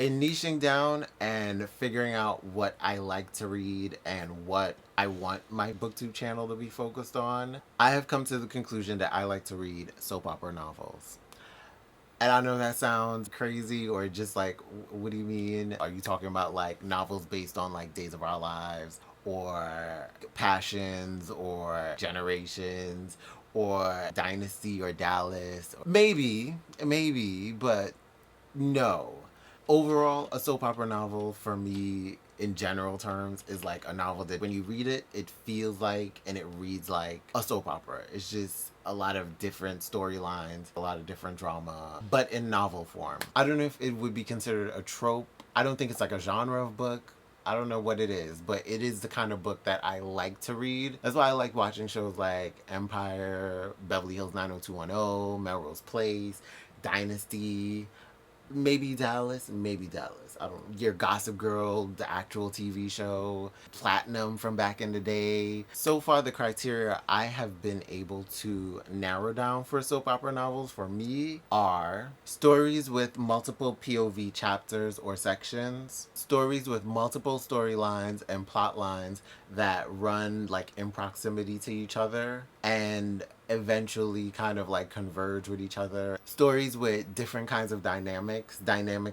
In niching down and figuring out what I like to read and what I want my BookTube channel to be focused on, I have come to the conclusion that I like to read soap opera novels. And I know that sounds crazy or just like, what do you mean? Are you talking about like novels based on like Days of Our Lives or Passions or Generations or Dynasty or Dallas? Maybe, but no. Overall, a soap opera novel for me, in general terms, is like a novel that when you read it, it feels like and it reads like a soap opera. It's just a lot of different storylines, a lot of different drama, but in novel form. I don't know if it would be considered a trope. I don't think it's like a genre of book. I don't know what it is, but it is the kind of book that I like to read. That's why I like watching shows like Empire, Beverly Hills 90210, Melrose Place, Dynasty, maybe Dallas. I don't know. Your Gossip Girl, the actual TV show, Platinum from back in the day. So far, the criteria I have been able to narrow down for soap opera novels for me are stories with multiple POV chapters or sections, stories with multiple storylines and plot lines that run like in proximity to each other and eventually kind of like converge with each other. Stories with different kinds of dynamics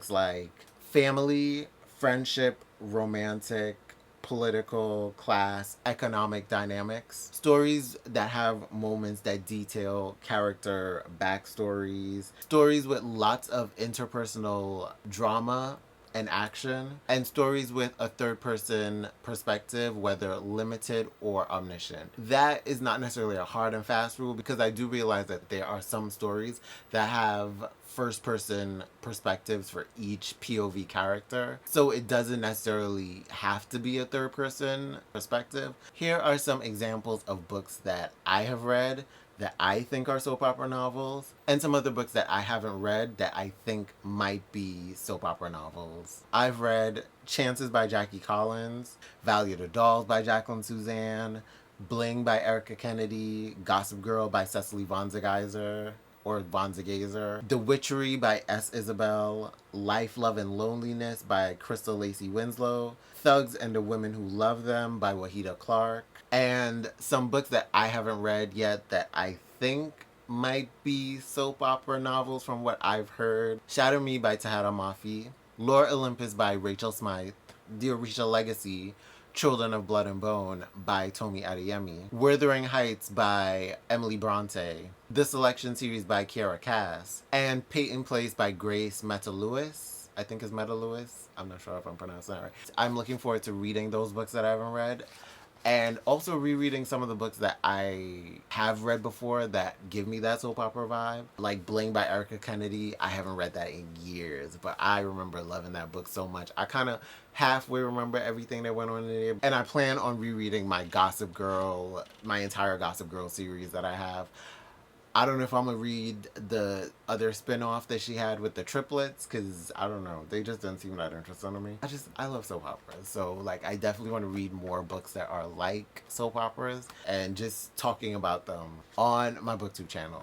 like family, friendship, romantic, political, class, economic dynamics. Stories that have moments that detail character backstories. Stories with lots of interpersonal drama and action, and stories with a third person perspective, whether limited or omniscient. That is not necessarily a hard and fast rule because I do realize that there are some stories that have first person perspectives for each POV character. So it doesn't necessarily have to be a third person perspective. Here are some examples of books that I have read that I think are soap opera novels, and some other books that I haven't read that I think might be soap opera novels. I've read Chances by Jackie Collins, Valley of the Dolls by Jacquline Susann, Bling by Erica Kennedy, Gossip Girl by Cecily von Ziegesar, or Von Ziegesar, The Witchery by S. Isabel, Life, Love, and Loneliness by Crystal Lacey Winslow, Thugs and the Women Who Love Them by Wahida Clark, and some books that I haven't read yet that I think might be soap opera novels from what I've heard. Shatter Me by Tahara Mafi, Lore Olympus by Rachel Smythe, The Orisha Legacy, Children of Blood and Bone by Toni Adeyemi, Wuthering Heights by Emily Brontë, The Selection Series by Kiara Cass, and Peyton Place by Grace Meta Lewis. I think it's Meta Lewis. I'm not sure if I'm pronouncing that right. I'm looking forward to reading those books that I haven't read. And also rereading some of the books that I have read before that give me that soap opera vibe. Like Bling by Erica Kennedy. I haven't read that in years, but I remember loving that book so much. I kind of halfway remember everything that went on in there. And I plan on rereading my entire Gossip Girl series that I have. I don't know if I'm gonna read the other spin-off that she had with the triplets, because I don't know, they just didn't seem that interesting to me. I love soap operas, so like I definitely want to read more books that are like soap operas and just talking about them on my BookTube channel.